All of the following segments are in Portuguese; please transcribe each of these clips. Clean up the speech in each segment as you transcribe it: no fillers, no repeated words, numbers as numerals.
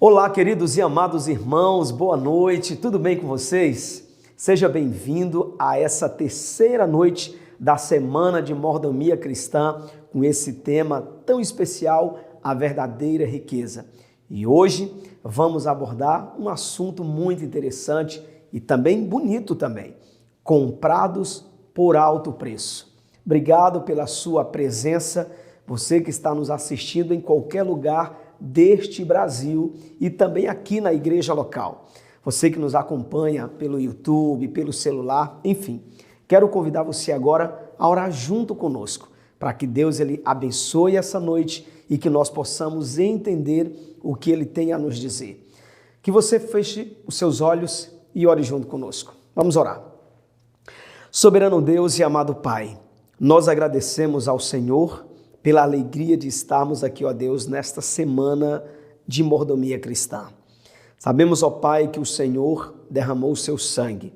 Olá, queridos e amados irmãos, boa noite, tudo bem com vocês? Seja bem-vindo a essa terceira noite da Semana de Mordomia Cristã, com esse tema tão especial, a verdadeira riqueza. E hoje vamos abordar um assunto muito interessante e também bonito também, comprados por alto preço. Obrigado pela sua presença, você que está nos assistindo em qualquer lugar deste Brasil e também aqui na igreja local. Você que nos acompanha pelo YouTube, pelo celular, enfim. Quero convidar você agora a orar junto conosco, para que Deus ele abençoe essa noite e que nós possamos entender o que ele tem a nos dizer. Que você feche os seus olhos e ore junto conosco. Vamos orar. Soberano Deus e amado Pai, nós agradecemos ao Senhor pela alegria de estarmos aqui, ó Deus, nesta semana de mordomia cristã. Sabemos, ó Pai, que o Senhor derramou o seu sangue.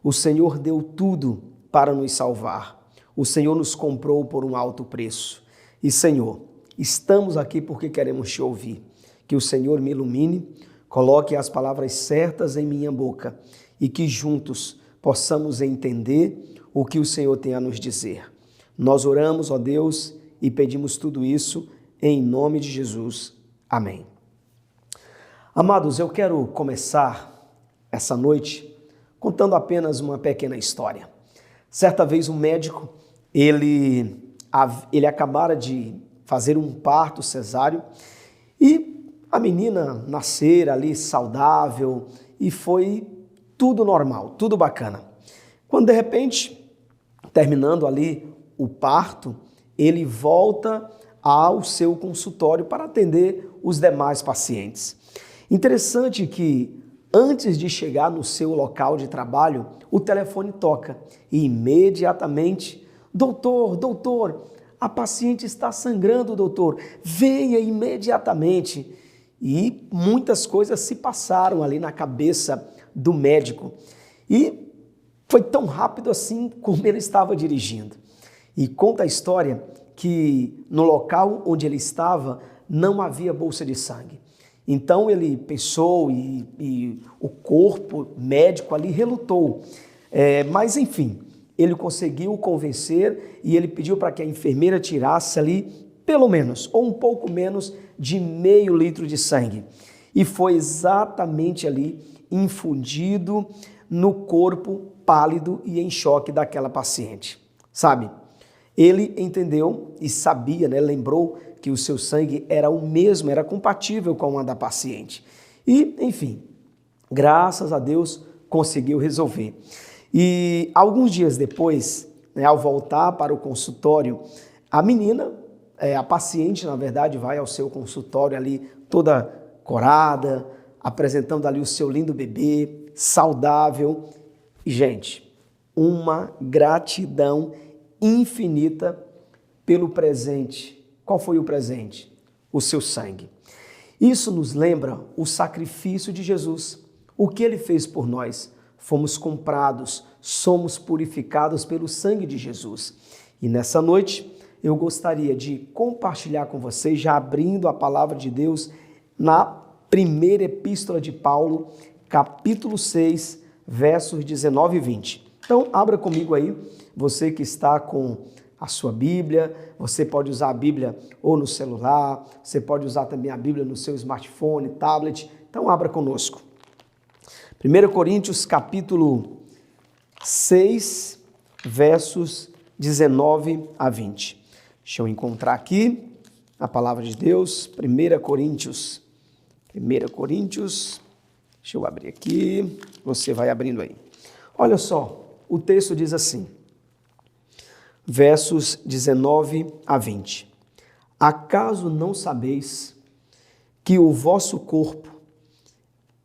O Senhor deu tudo para nos salvar. O Senhor nos comprou por um alto preço. E, Senhor, estamos aqui porque queremos te ouvir. Que o Senhor me ilumine, coloque as palavras certas em minha boca e que juntos possamos entender o que o Senhor tem a nos dizer. Nós oramos, ó Deus, e pedimos tudo isso em nome de Jesus. Amém. Amados, eu quero começar essa noite contando apenas uma pequena história. Certa vez um médico, ele acabara de fazer um parto cesáreo e a menina nascer ali saudável e foi tudo normal, tudo bacana. Quando de repente, terminando ali o parto, ele volta ao seu consultório para atender os demais pacientes. Interessante que antes de chegar no seu local de trabalho, o telefone toca e imediatamente, doutor, a paciente está sangrando, doutor, venha imediatamente. E muitas coisas se passaram ali na cabeça do médico e foi tão rápido assim como ele estava dirigindo. E conta a história que no local onde ele estava não havia bolsa de sangue. Então ele pensou e o corpo médico ali relutou. Mas enfim, ele conseguiu convencer e ele pediu para que a enfermeira tirasse ali pelo menos, ou um pouco menos de meio litro de sangue. E foi exatamente ali infundido no corpo pálido e em choque daquela paciente. Sabe? Ele entendeu e sabia, lembrou que o seu sangue era o mesmo, era compatível com a da paciente. E, enfim, graças a Deus, conseguiu resolver. E alguns dias depois, ao voltar para o consultório, a menina, a paciente, na verdade, vai ao seu consultório ali toda corada, apresentando ali o seu lindo bebê, saudável. E, gente, uma gratidão infinita pelo presente. Qual foi o presente? O seu sangue. Isso nos lembra o sacrifício de Jesus. O que ele fez por nós? Fomos comprados, somos purificados pelo sangue de Jesus. E nessa noite eu gostaria de compartilhar com vocês, já abrindo a palavra de Deus na primeira epístola de Paulo, capítulo 6, versos 19 e 20. Então, abra comigo aí. Você que está com a sua Bíblia, você pode usar a Bíblia ou no celular, você pode usar também a Bíblia no seu smartphone, tablet. Então, abra conosco. 1 Coríntios, capítulo 6, versos 19 a 20. Deixa eu encontrar aqui a palavra de Deus. 1 Coríntios, deixa eu abrir aqui, você vai abrindo aí. Olha só, o texto diz assim, versos 19 a 20. Acaso não sabeis que o vosso corpo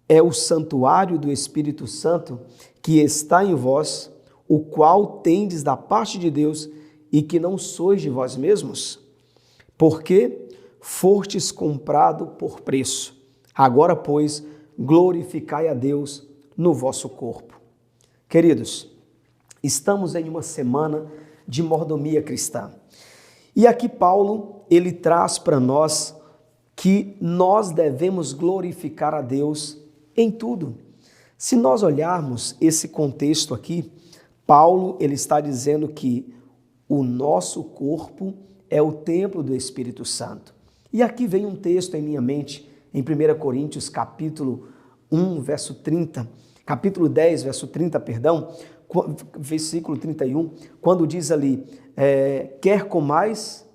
é o santuário do Espírito Santo que está em vós, o qual tendes da parte de Deus e que não sois de vós mesmos? Porque fostes comprado por preço. Agora, pois, glorificai a Deus no vosso corpo. Queridos, estamos em uma semana de mordomia cristã. E aqui Paulo, ele traz para nós que nós devemos glorificar a Deus em tudo. Se nós olharmos esse contexto aqui, Paulo ele está dizendo que o nosso corpo é o templo do Espírito Santo. E aqui vem um texto em minha mente, em 1 Coríntios capítulo 1, verso 30, capítulo 10, verso 30, perdão, versículo 31, quando diz ali, quer comais,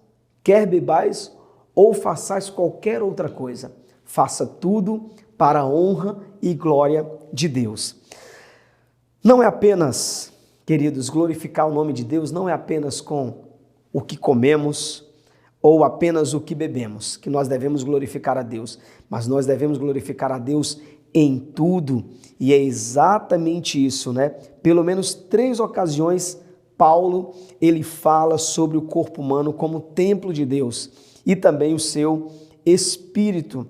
quer bebais, ou façais qualquer outra coisa, faça tudo para a honra e glória de Deus. Não é apenas, queridos, glorificar o nome de Deus, não é apenas com o que comemos ou apenas o que bebemos, que nós devemos glorificar a Deus, mas nós devemos glorificar a Deus em tudo, e é exatamente isso, né? Pelo menos 3 ocasiões, Paulo, ele fala sobre o corpo humano como templo de Deus e também o seu espírito.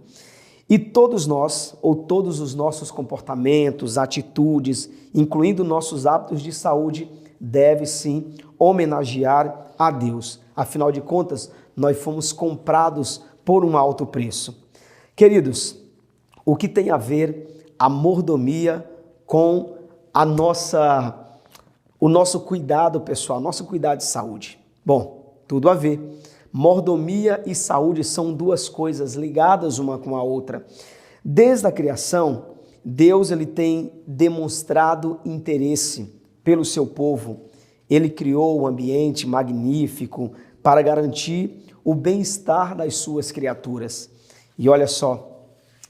E todos nós, ou todos os nossos comportamentos, atitudes, incluindo nossos hábitos de saúde, deve sim homenagear a Deus. Afinal de contas, nós fomos comprados por um alto preço. Queridos, o que tem a ver a mordomia com o nosso cuidado pessoal, nosso cuidado de saúde? Bom, tudo a ver. Mordomia e saúde são 2 coisas ligadas uma com a outra. Desde a criação, Deus ele tem demonstrado interesse pelo seu povo. Ele criou um ambiente magnífico para garantir o bem-estar das suas criaturas. E olha só,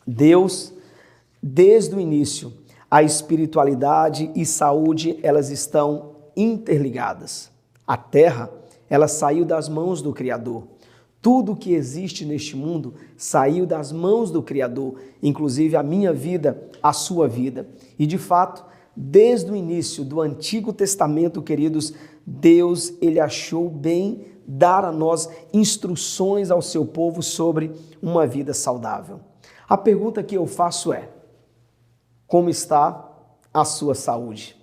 Deus, desde o início, a espiritualidade e saúde, elas estão interligadas. A terra, ela saiu das mãos do Criador. Tudo que existe neste mundo saiu das mãos do Criador, inclusive a minha vida, a sua vida. E de fato, desde o início do Antigo Testamento, queridos, Deus, ele achou bem dar a nós instruções ao seu povo sobre uma vida saudável. A pergunta que eu faço é: como está a sua saúde?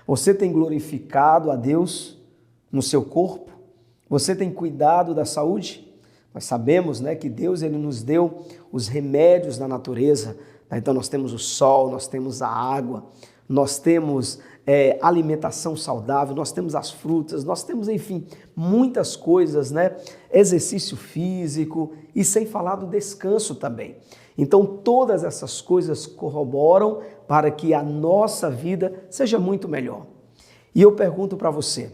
Você tem glorificado a Deus no seu corpo? Você tem cuidado da saúde? Nós sabemos, né, que Deus ele nos deu os remédios da natureza. Então nós temos o sol, nós temos a água, nós temos alimentação saudável, nós temos as frutas, nós temos, enfim, muitas coisas, né? Exercício físico e sem falar do descanso também. Então todas essas coisas corroboram para que a nossa vida seja muito melhor. E eu pergunto para você,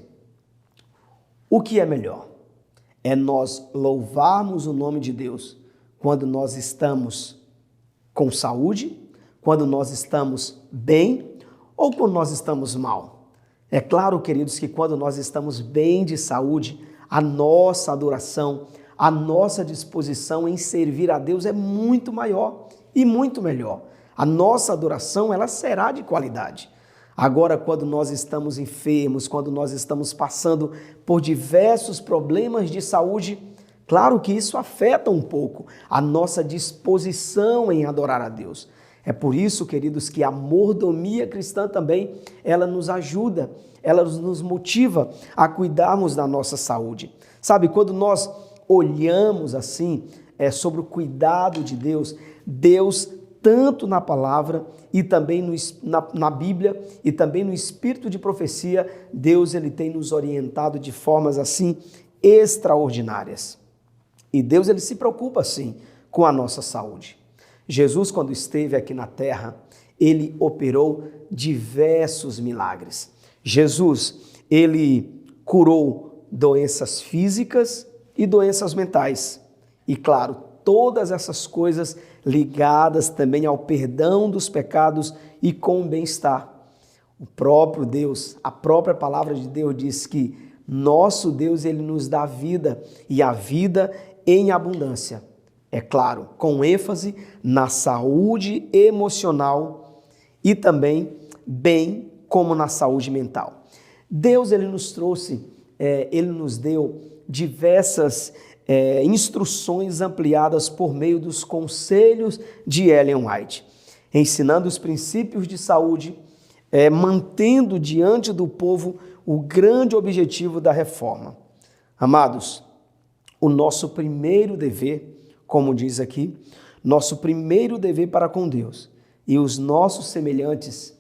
o que é melhor? É nós louvarmos o nome de Deus quando nós estamos com saúde, quando nós estamos bem ou quando nós estamos mal? É claro, queridos, que quando nós estamos bem de saúde, a nossa adoração, a nossa disposição em servir a Deus é muito maior e muito melhor. A nossa adoração, ela será de qualidade. Agora, quando nós estamos enfermos, quando nós estamos passando por diversos problemas de saúde, claro que isso afeta um pouco a nossa disposição em adorar a Deus. É por isso, queridos, que a mordomia cristã também, ela nos ajuda, ela nos motiva a cuidarmos da nossa saúde. Sabe, quando nós olhamos assim sobre o cuidado de Deus, Deus, tanto na palavra e também na Bíblia e também no espírito de profecia, Deus ele tem nos orientado de formas assim extraordinárias. E Deus ele se preocupa assim com a nossa saúde. Jesus, quando esteve aqui na terra, ele operou diversos milagres. Jesus, ele curou doenças físicas e doenças mentais. E claro, todas essas coisas ligadas também ao perdão dos pecados e com o bem-estar. O próprio Deus, a própria palavra de Deus diz que nosso Deus, ele nos dá vida e a vida em abundância. É claro, com ênfase na saúde emocional e também bem como na saúde mental. Deus, ele nos trouxe, ele nos deu diversas instruções ampliadas por meio dos conselhos de Ellen White, ensinando os princípios de saúde, mantendo diante do povo o grande objetivo da reforma. Amados, o nosso primeiro dever como diz aqui, nosso primeiro dever para com Deus e os nossos semelhantes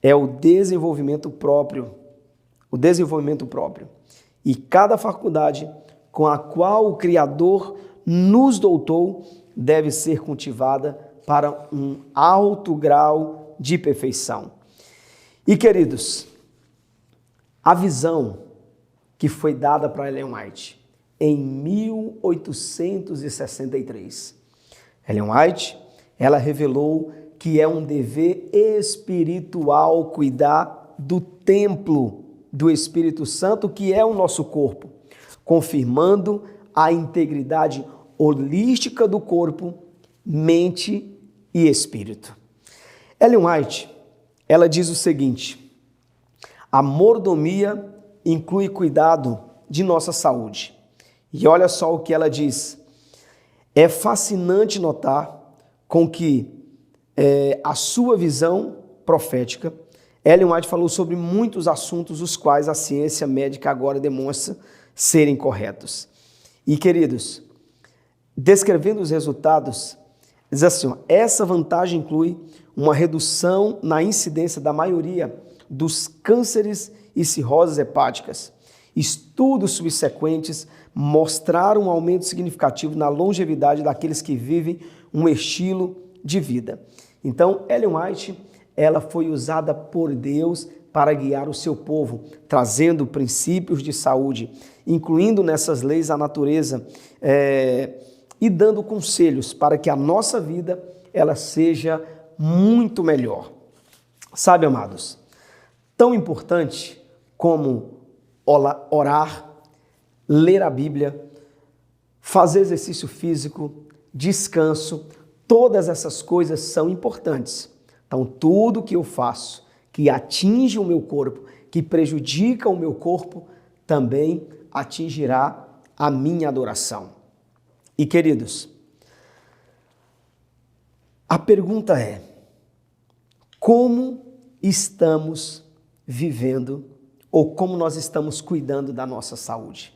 é o desenvolvimento próprio. O desenvolvimento próprio. E cada faculdade com a qual o Criador nos dotou deve ser cultivada para um alto grau de perfeição. E, queridos, a visão que foi dada para Ellen White em 1863. Ellen White, ela revelou que é um dever espiritual cuidar do templo do Espírito Santo, que é o nosso corpo, confirmando a integridade holística do corpo, mente e espírito. Ellen White, ela diz o seguinte: a mordomia inclui cuidado de nossa saúde. E olha só o que ela diz. É fascinante notar com que a sua visão profética, Ellen White falou sobre muitos assuntos os quais a ciência médica agora demonstra serem corretos. E, queridos, descrevendo os resultados, diz assim, essa vantagem inclui uma redução na incidência da maioria dos cânceres e cirroses hepáticas. Estudos subsequentes mostraram um aumento significativo na longevidade daqueles que vivem um estilo de vida. Então, Ellen White, ela foi usada por Deus para guiar o seu povo, trazendo princípios de saúde, incluindo nessas leis a natureza e dando conselhos para que a nossa vida ela seja muito melhor. Sabe, amados, tão importante como orar, ler a Bíblia, fazer exercício físico, descanso, todas essas coisas são importantes. Então, tudo que eu faço que atinge o meu corpo, que prejudica o meu corpo, também atingirá a minha adoração. E, queridos, a pergunta é: como estamos vivendo ou como nós estamos cuidando da nossa saúde?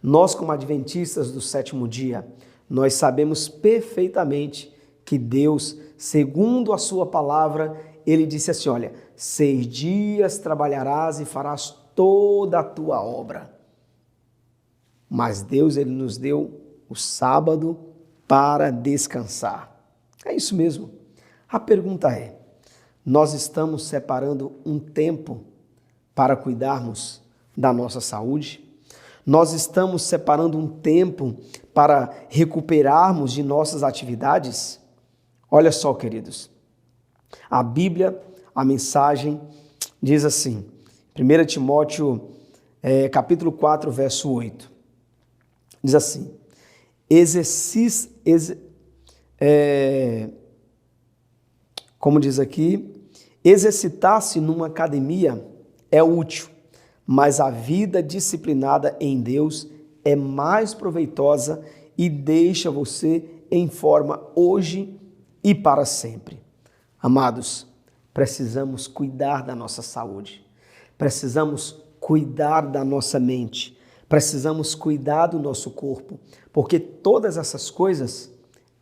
Nós, como adventistas do sétimo dia, nós sabemos perfeitamente que Deus, segundo a sua palavra, ele disse assim, olha, 6 dias trabalharás e farás toda a tua obra. Mas Deus, ele nos deu o sábado para descansar. É isso mesmo. A pergunta é, nós estamos separando um tempo para cuidarmos da nossa saúde? Nós estamos separando um tempo para recuperarmos de nossas atividades? Olha só, queridos, a Bíblia, a mensagem, diz assim, 1 Timóteo, capítulo 4, verso 8, diz assim, como diz aqui, exercitar-se numa academia é útil, mas a vida disciplinada em Deus é mais proveitosa e deixa você em forma hoje e para sempre. Amados, precisamos cuidar da nossa saúde, precisamos cuidar da nossa mente, precisamos cuidar do nosso corpo, porque todas essas coisas,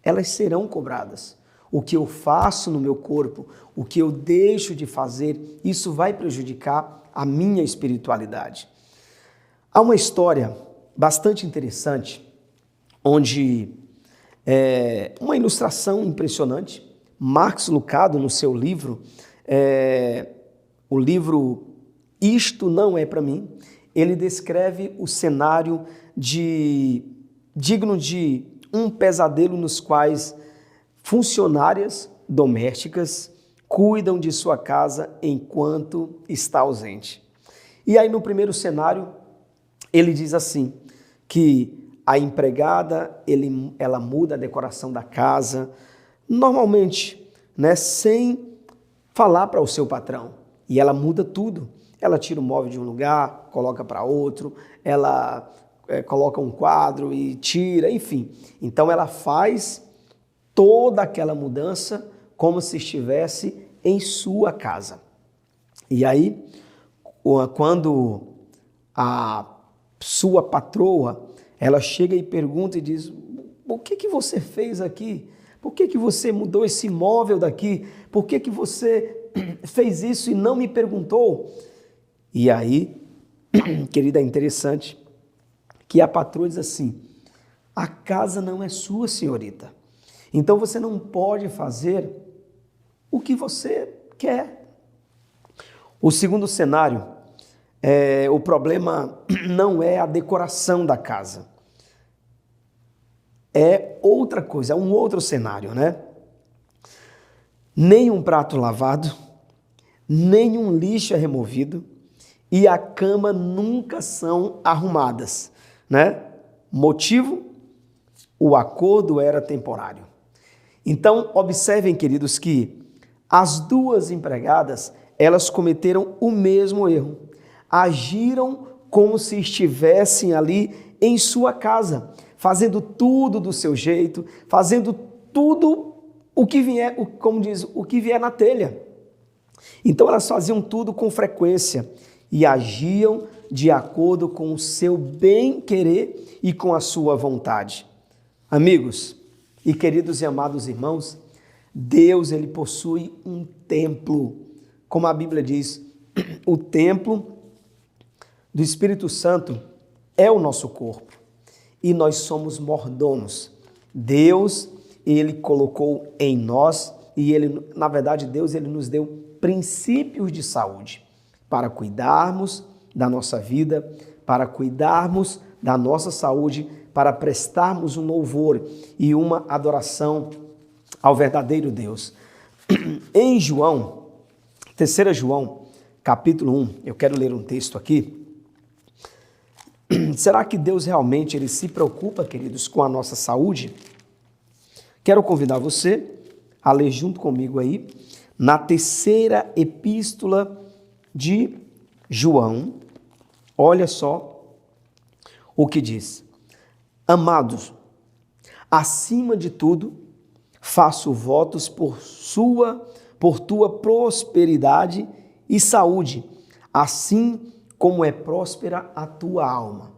elas serão cobradas. O que eu faço no meu corpo, o que eu deixo de fazer, isso vai prejudicar a minha espiritualidade. Há uma história bastante interessante, onde uma ilustração impressionante, Marx Lucado, no seu livro, o livro Isto Não É Para Mim, ele descreve o cenário digno de um pesadelo nos quais funcionárias domésticas cuidam de sua casa enquanto está ausente. E aí no primeiro cenário, ele diz assim, que a empregada, ela muda a decoração da casa, normalmente, né, sem falar para o seu patrão. E ela muda tudo. Ela tira o móvel de um lugar, coloca para outro, ela coloca um quadro e tira, enfim. Então ela faz toda aquela mudança como se estivesse em sua casa. E aí, quando a sua patroa, ela chega e pergunta e diz, o que que você fez aqui? Por que que você mudou esse móvel daqui? Por que que você fez isso e não me perguntou? E aí, querida, é interessante que a patroa diz assim: a casa não é sua, senhorita. Então você não pode fazer o que você quer. O segundo cenário, o problema não é a decoração da casa. É outra coisa, é um outro cenário, né? Nem um prato lavado, nenhum lixo é removido e a cama nunca são arrumadas, né? Motivo? O acordo era temporário. Então, observem, queridos, que as duas empregadas, elas cometeram o mesmo erro. Agiram como se estivessem ali em sua casa, fazendo tudo do seu jeito, fazendo tudo o que vier, como diz, o que vier na telha. Então elas faziam tudo com frequência e agiam de acordo com o seu bem-querer e com a sua vontade. Amigos e queridos e amados irmãos, Deus, ele possui um templo, como a Bíblia diz, o templo do Espírito Santo é o nosso corpo e nós somos mordomos. Deus, ele colocou em nós e ele, na verdade, Deus, ele nos deu princípios de saúde para cuidarmos da nossa vida, para cuidarmos da nossa saúde, para prestarmos um louvor e uma adoração ao verdadeiro Deus. Em João, 3 João, capítulo 1, eu quero ler um texto aqui. Será que Deus realmente ele se preocupa, queridos, com a nossa saúde? Quero convidar você a ler junto comigo aí, na 3ª epístola de João. Olha só o que diz. Amados, acima de tudo, faço votos por tua prosperidade e saúde, assim como é próspera a tua alma.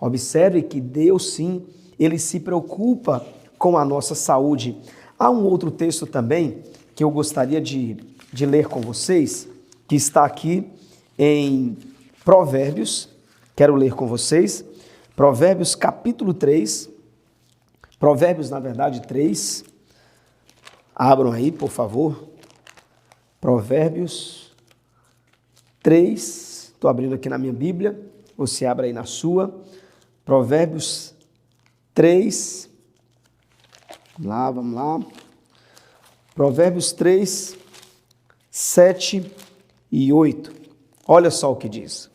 Observe que Deus, sim, ele se preocupa com a nossa saúde. Há um outro texto também que eu gostaria de ler com vocês, que está aqui em Provérbios. Quero ler com vocês. Provérbios capítulo 3. Provérbios, na verdade, 3. Abram aí, por favor. Provérbios 3. Estou abrindo aqui na minha Bíblia. Você abre aí na sua. Provérbios 3. Vamos lá. Provérbios 3, 7 e 8. Olha só o que diz.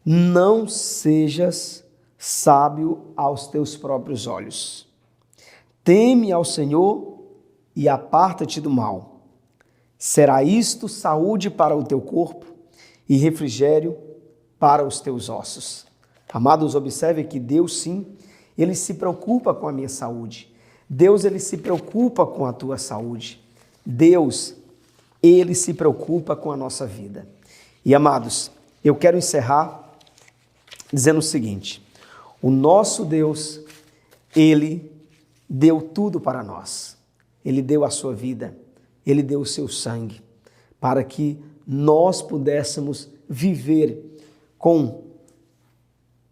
Não sejas sábio aos teus próprios olhos. Teme ao Senhor e aparta-te do mal. Será isto saúde para o teu corpo e refrigério para os teus ossos. Amados, observe que Deus, sim, ele se preocupa com a minha saúde. Deus, ele se preocupa com a tua saúde. Deus, ele se preocupa com a nossa vida. E, amados, eu quero encerrar dizendo o seguinte: o nosso Deus, ele deu tudo para nós. Ele deu a sua vida, ele deu o seu sangue, para que nós pudéssemos viver com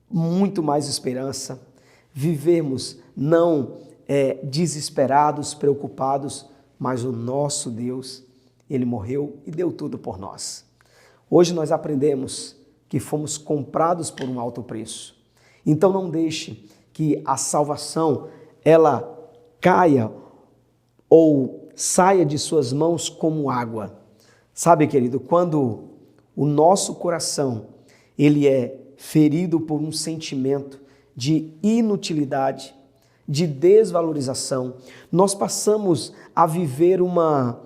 muito mais esperança, vivermos não desesperados, preocupados, mas o nosso Deus, ele morreu e deu tudo por nós. Hoje nós aprendemos que fomos comprados por um alto preço. Então não deixe que a salvação ela caia ou saia de suas mãos como água. Sabe, querido, quando o nosso coração ele é ferido por um sentimento de inutilidade, de desvalorização, nós passamos a viver uma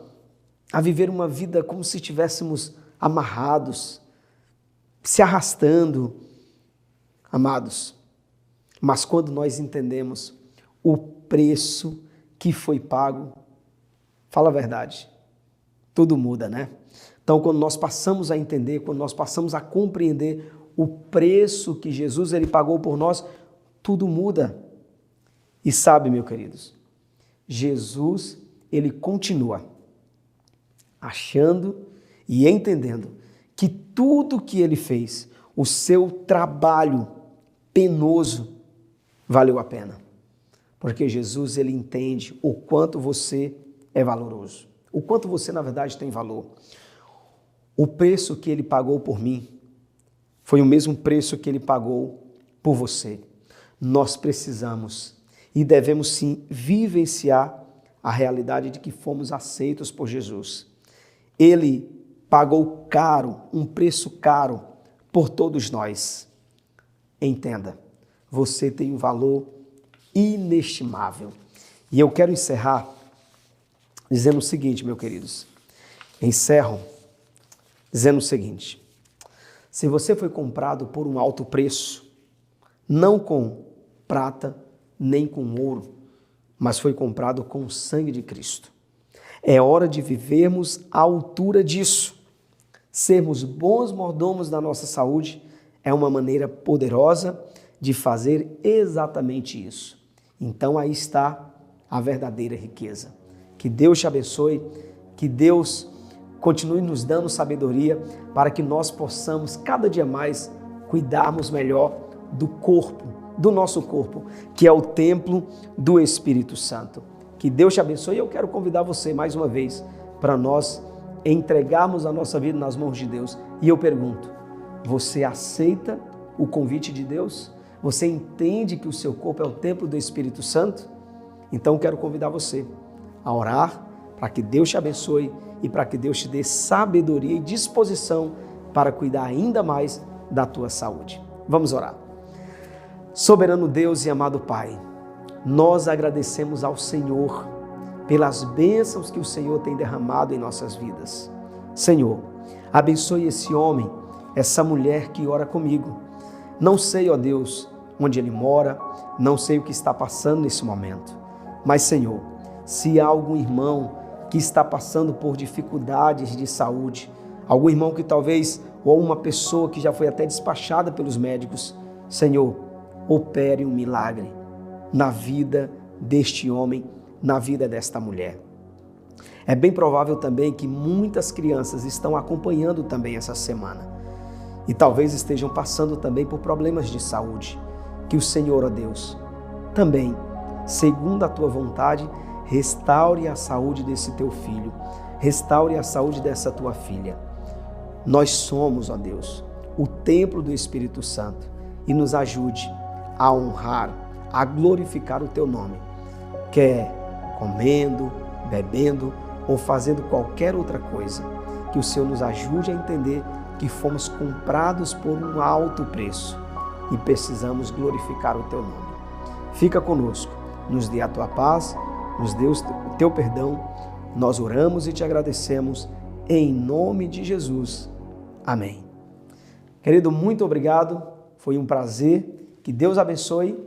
vida como se estivéssemos amarrados, se arrastando, amados. Mas quando nós entendemos o preço que foi pago, fala a verdade, tudo muda, né? Então, quando nós passamos a entender, quando nós passamos a compreender o preço que Jesus ele pagou por nós, tudo muda. E sabe, meus queridos, Jesus, ele continua achando e entendendo que tudo que ele fez, o seu trabalho penoso, valeu a pena. Porque Jesus, ele entende o quanto você é valoroso, o quanto você, na verdade, tem valor. O preço que ele pagou por mim foi o mesmo preço que ele pagou por você. Nós precisamos e devemos sim vivenciar a realidade de que fomos aceitos por Jesus. Ele pagou caro, um preço caro por todos nós. Entenda, você tem um valor inestimável. E eu quero encerrar dizendo o seguinte, meus queridos. Encerro dizendo o seguinte: se você foi comprado por um alto preço, não com prata nem com ouro, mas foi comprado com o sangue de Cristo. É hora de vivermos à altura disso. Sermos bons mordomos da nossa saúde é uma maneira poderosa de fazer exatamente isso. Então aí está a verdadeira riqueza. Que Deus te abençoe, que Deus continue nos dando sabedoria para que nós possamos cada dia mais cuidarmos melhor do corpo, do nosso corpo, que é o templo do Espírito Santo. Que Deus te abençoe e eu quero convidar você mais uma vez para nós entregarmos a nossa vida nas mãos de Deus. E eu pergunto, você aceita o convite de Deus? Você entende que o seu corpo é o templo do Espírito Santo? Então quero convidar você a orar para que Deus te abençoe e para que Deus te dê sabedoria e disposição para cuidar ainda mais da tua saúde. Vamos orar. Soberano Deus e amado Pai, nós agradecemos ao Senhor pelas bênçãos que o Senhor tem derramado em nossas vidas. Senhor, abençoe esse homem, essa mulher que ora comigo. Não sei, ó Deus, onde ele mora, não sei o que está passando nesse momento. Mas, Senhor, se há algum irmão que está passando por dificuldades de saúde, algum irmão que talvez, ou uma pessoa que já foi até despachada pelos médicos, Senhor, opere um milagre na vida deste homem, na vida desta mulher. É bem provável também que muitas crianças estão acompanhando também essa semana e talvez estejam passando também por problemas de saúde. Que o Senhor, ó Deus, também, segundo a tua vontade, restaure a saúde desse teu filho, restaure a saúde dessa tua filha. Nós somos, ó Deus, o templo do Espírito Santo e nos ajude a honrar, a glorificar o teu nome, quer comendo, bebendo ou fazendo qualquer outra coisa. Que o Senhor nos ajude a entender que fomos comprados por um alto preço e precisamos glorificar o teu nome. Fica conosco, nos dê a tua paz, nos dê o teu perdão. Nós oramos e te agradecemos em nome de Jesus. Amém. Querido, muito obrigado. Foi um prazer. Que Deus abençoe.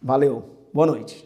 Valeu. Boa noite.